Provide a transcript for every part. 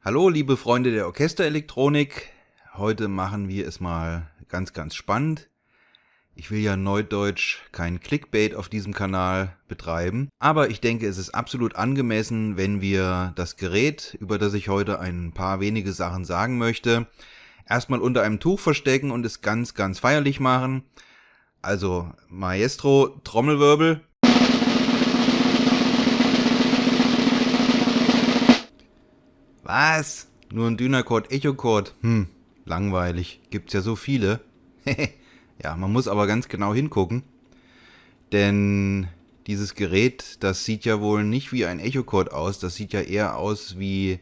Hallo, liebe Freunde der Orchesterelektronik. Heute machen wir es mal ganz spannend. Ich will ja neudeutsch kein Clickbait auf diesem Kanal betreiben, aber ich denke, es ist absolut angemessen, wenn wir das Gerät, über das ich heute ein paar wenige Sachen sagen möchte, erstmal unter einem Tuch verstecken und es ganz feierlich machen. Also Maestro, Trommelwirbel. Was? Nur ein Dynacord Echocord? Langweilig. Gibt's ja so viele. Ja, man muss aber ganz genau hingucken. Denn dieses Gerät, das sieht ja wohl nicht wie ein Echocord aus. Das sieht ja eher aus wie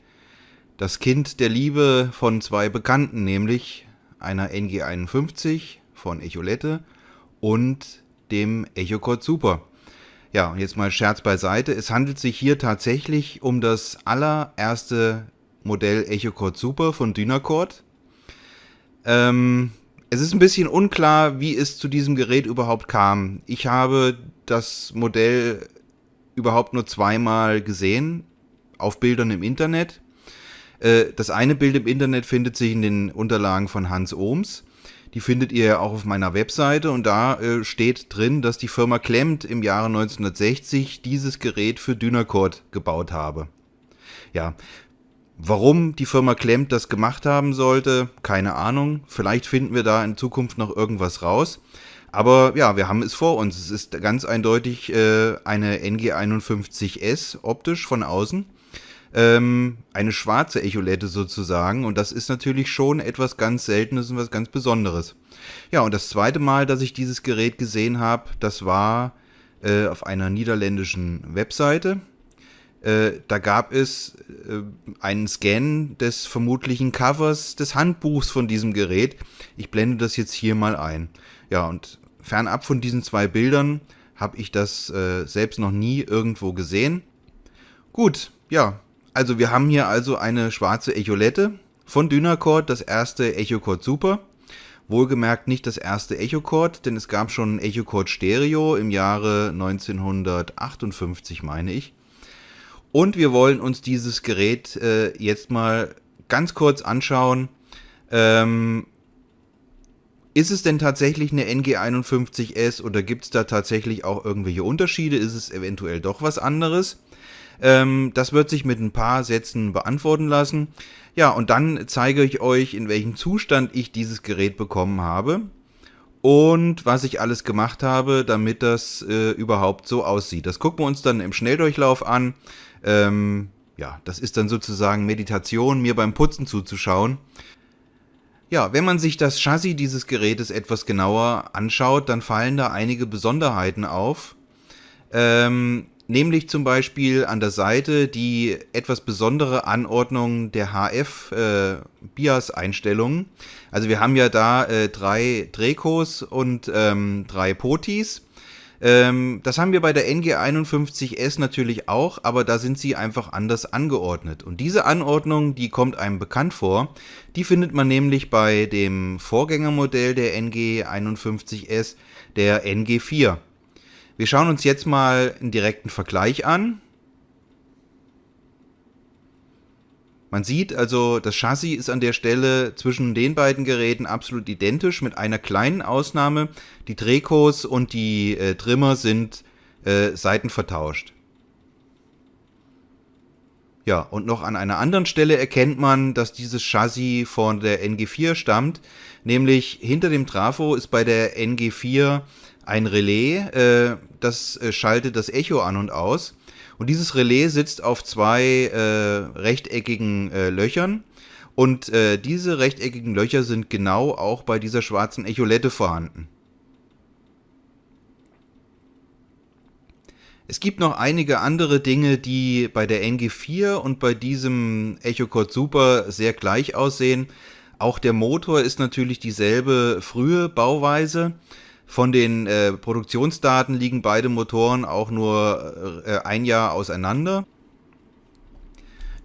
das Kind der Liebe von zwei Bekannten, nämlich einer NG51 von Echolette und dem Echocord Super. Ja, und jetzt mal Scherz beiseite. Es handelt sich hier tatsächlich um das allererste Modell Echocord Super von Dynacord. Es ist ein bisschen unklar, wie es zu diesem Gerät überhaupt kam. Ich habe das Modell überhaupt nur zweimal gesehen, auf Bildern im Internet. Das eine Bild im Internet findet sich in den Unterlagen von Hans Ohms. Die findet ihr auch auf meiner Webseite und da steht drin, dass die Firma Klemmt im Jahre 1960 dieses Gerät für Dynacord gebaut habe. Ja, warum die Firma Klemmt das gemacht haben sollte, keine Ahnung. Vielleicht finden wir da in Zukunft noch irgendwas raus. Aber ja, wir haben es vor uns. Es ist ganz eindeutig eine NG51S optisch von außen. Eine schwarze Echolette sozusagen, und das ist natürlich schon etwas ganz Seltenes und was ganz Besonderes. Ja, und das zweite Mal, dass ich dieses Gerät gesehen habe, das war auf einer niederländischen Webseite. Da gab es einen Scan des vermutlichen Covers des Handbuchs von diesem Gerät. Ich blende das jetzt hier mal ein. Ja, und fernab von diesen zwei Bildern habe ich das selbst noch nie irgendwo gesehen. Gut, ja. Also wir haben hier also eine schwarze Echolette von Dynacord, das erste Echocord Super. Wohlgemerkt nicht das erste Echocord, denn es gab schon ein Echocord Stereo im Jahre 1958, meine ich. Und wir wollen uns dieses Gerät jetzt mal ganz kurz anschauen. Ist es denn tatsächlich eine NG51S oder gibt es da tatsächlich auch irgendwelche Unterschiede? Ist es eventuell doch was anderes? Das wird sich mit ein paar Sätzen beantworten lassen. Ja, und dann zeige ich euch, in welchem Zustand ich dieses Gerät bekommen habe und was ich alles gemacht habe, damit das überhaupt so aussieht. Das gucken wir uns dann im Schnelldurchlauf an. Ja, das ist dann sozusagen Meditation, mir beim Putzen zuzuschauen. Ja, wenn man sich das Chassis dieses Gerätes etwas genauer anschaut, dann fallen da einige Besonderheiten auf. Nämlich zum Beispiel an der Seite die etwas besondere Anordnung der HF-BIAS-Einstellungen. Also wir haben ja da 3 Drehkos und 3 Potis. Das haben wir bei der NG51S natürlich auch, aber da sind sie einfach anders angeordnet. Und diese Anordnung, die kommt einem bekannt vor. Die findet man nämlich bei dem Vorgängermodell der NG51S, der NG4. Wir schauen uns jetzt mal einen direkten Vergleich an. Man sieht also, das Chassis ist an der Stelle zwischen den beiden Geräten absolut identisch, mit einer kleinen Ausnahme. Die Drehkos und die Trimmer sind seitenvertauscht. Ja, und noch an einer anderen Stelle erkennt man, dass dieses Chassis von der NG4 stammt. Nämlich hinter dem Trafo ist bei der NG4 ein Relais, das schaltet das Echo an und aus. Und dieses Relais sitzt auf 2 rechteckigen Löchern. Und diese rechteckigen Löcher sind genau auch bei dieser schwarzen Echolette vorhanden. Es gibt noch einige andere Dinge, die bei der NG4 und bei diesem Echocord Super sehr gleich aussehen. Auch der Motor ist natürlich dieselbe frühe Bauweise. Von den Produktionsdaten liegen beide Motoren auch nur ein Jahr auseinander.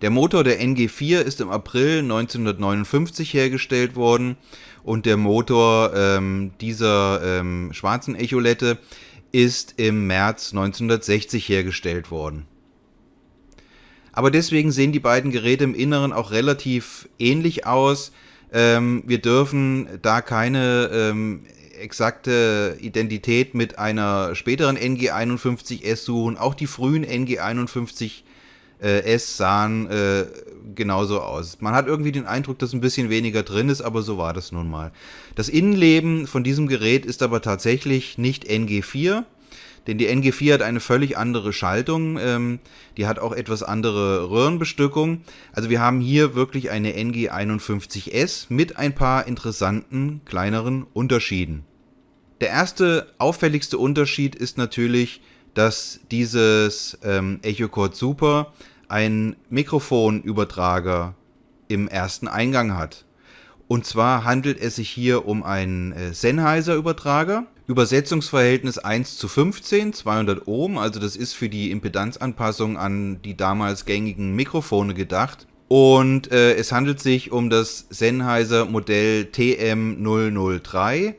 Der Motor der NG4 ist im April 1959 hergestellt worden und der Motor dieser schwarzen Echolette ist im März 1960 hergestellt worden. Aber deswegen sehen die beiden Geräte im Inneren auch relativ ähnlich aus. Wir dürfen da keine exakte Identität mit einer späteren NG51S suchen. Auch die frühen NG51S sahen genauso aus. Man hat irgendwie den Eindruck, dass ein bisschen weniger drin ist, aber so war das nun mal. Das Innenleben von diesem Gerät ist aber tatsächlich nicht NG4, denn die NG4 hat eine völlig andere Schaltung, die hat auch etwas andere Röhrenbestückung. Also wir haben hier wirklich eine NG51S mit ein paar interessanten kleineren Unterschieden. Der erste auffälligste Unterschied ist natürlich, dass dieses EchoCord Super einen Mikrofonübertrager im ersten Eingang hat. Und zwar handelt es sich hier um einen Sennheiser-Übertrager. Übersetzungsverhältnis 1:15, 200 Ohm, also das ist für die Impedanzanpassung an die damals gängigen Mikrofone gedacht. Und es handelt sich um das Sennheiser Modell TM003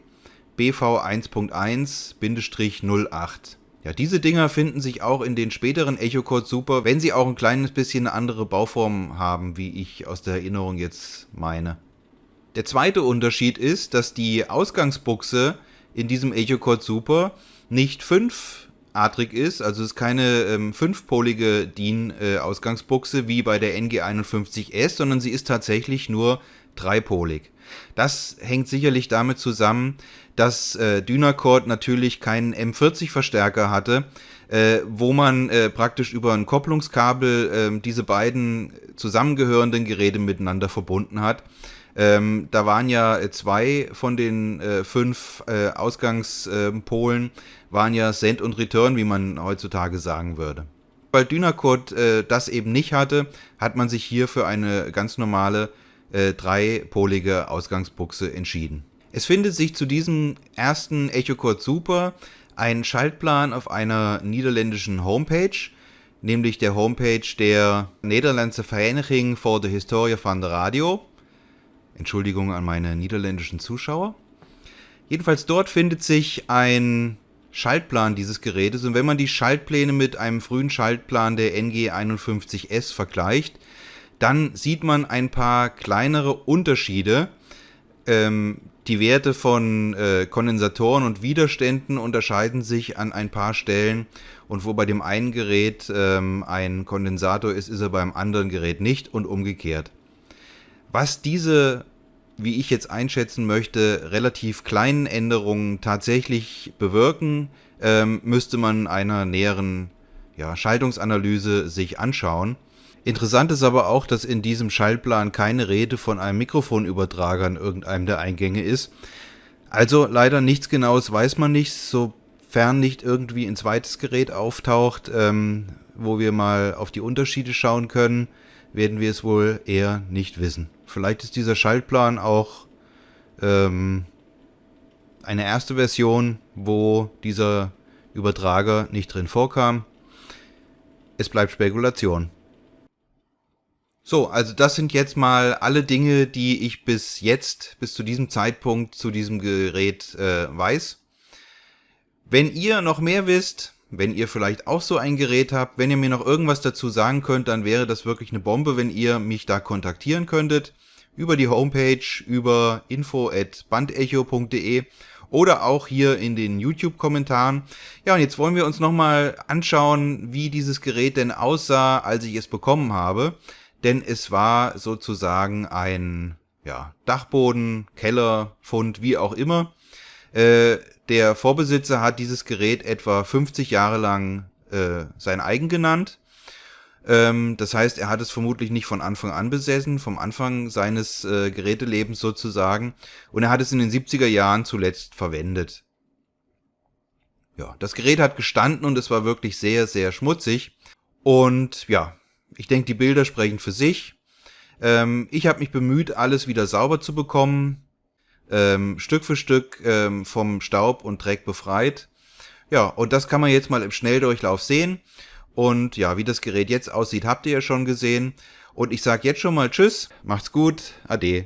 BV 1.1-08. Ja, diese Dinger finden sich auch in den späteren EchoCord Super, wenn sie auch ein kleines bisschen eine andere Bauform haben, wie ich aus der Erinnerung jetzt meine. Der zweite Unterschied ist, dass die Ausgangsbuchse in diesem EchoCord Super nicht fünfadrig ist, also es ist keine fünfpolige DIN-Ausgangsbuchse wie bei der NG51S, sondern sie ist tatsächlich nur dreipolig. Das hängt sicherlich damit zusammen, dass Dynacord natürlich keinen M40-Verstärker hatte, wo man praktisch über ein Kopplungskabel diese beiden zusammengehörenden Geräte miteinander verbunden hat. Da waren ja 2 von den 5 Ausgangspolen, waren ja Send und Return, wie man heutzutage sagen würde. Weil Dynacord das eben nicht hatte, hat man sich hier für eine ganz normale dreipolige Ausgangsbuchse entschieden. Es findet sich zu diesem ersten EchoCord Super ein Schaltplan auf einer niederländischen Homepage, nämlich der Homepage der Nederlandse Vereniging voor de Historie van de Radio. Entschuldigung an meine niederländischen Zuschauer. Jedenfalls dort findet sich ein Schaltplan dieses Gerätes und wenn man die Schaltpläne mit einem frühen Schaltplan der NG51S vergleicht, dann sieht man ein paar kleinere Unterschiede. Die Werte von Kondensatoren und Widerständen unterscheiden sich an ein paar Stellen und wo bei dem einen Gerät ein Kondensator ist, ist er beim anderen Gerät nicht und umgekehrt. Was diese, wie ich jetzt einschätzen möchte, relativ kleinen Änderungen tatsächlich bewirken, müsste man einer näheren Schaltungsanalyse sich anschauen. Interessant ist aber auch, dass in diesem Schaltplan keine Rede von einem Mikrofonübertrager in irgendeinem der Eingänge ist. Also leider nichts Genaues weiß man nicht, sofern nicht irgendwie ein zweites Gerät auftaucht, wo wir mal auf die Unterschiede schauen können, werden wir es wohl eher nicht wissen. Vielleicht ist dieser Schaltplan auch eine erste Version, wo dieser Übertrager nicht drin vorkam. Es bleibt Spekulation. So, also das sind jetzt mal alle Dinge, die ich bis zu diesem Zeitpunkt zu diesem Gerät weiß. Wenn ihr noch mehr wisst, wenn ihr vielleicht auch so ein Gerät habt, wenn ihr mir noch irgendwas dazu sagen könnt, dann wäre das wirklich eine Bombe, wenn ihr mich da kontaktieren könntet. Über die Homepage, über info@bandecho.de oder auch hier in den YouTube-Kommentaren. Ja, und jetzt wollen wir uns nochmal anschauen, wie dieses Gerät denn aussah, als ich es bekommen habe. Denn es war sozusagen ein Dachboden, Keller, Fund, wie auch immer. Der Vorbesitzer hat dieses Gerät etwa 50 Jahre lang sein eigen genannt. Das heißt, er hat es vermutlich nicht von Anfang an besessen, vom Anfang seines Gerätelebens sozusagen. Und er hat es in den 70er Jahren zuletzt verwendet. Ja, das Gerät hat gestanden und es war wirklich sehr, sehr schmutzig. Und ja, ich denke, die Bilder sprechen für sich. Ich habe mich bemüht, alles wieder sauber zu bekommen. Stück für Stück vom Staub und Dreck befreit. Ja, und das kann man jetzt mal im Schnelldurchlauf sehen. Und ja, wie das Gerät jetzt aussieht, habt ihr ja schon gesehen. Und ich sage jetzt schon mal Tschüss, macht's gut, Ade.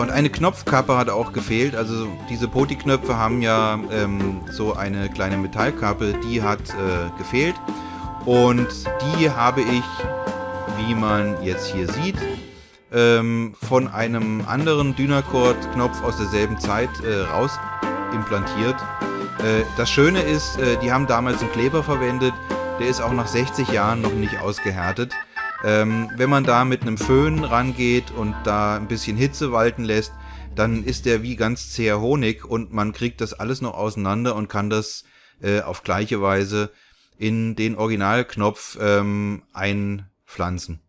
und eine Knopfkappe hat auch gefehlt. Also diese Poti-Knöpfe haben ja so eine kleine Metallkappe, die hat gefehlt. Und die habe ich, wie man jetzt hier sieht, von einem anderen Dynacord-Knopf aus derselben Zeit raus implantiert. Das Schöne ist, die haben damals einen Kleber verwendet, der ist auch nach 60 Jahren noch nicht ausgehärtet. Wenn man da mit einem Föhn rangeht und da ein bisschen Hitze walten lässt, dann ist der wie ganz zäher Honig und man kriegt das alles noch auseinander und kann das auf gleiche Weise in den Originalknopf einpflanzen.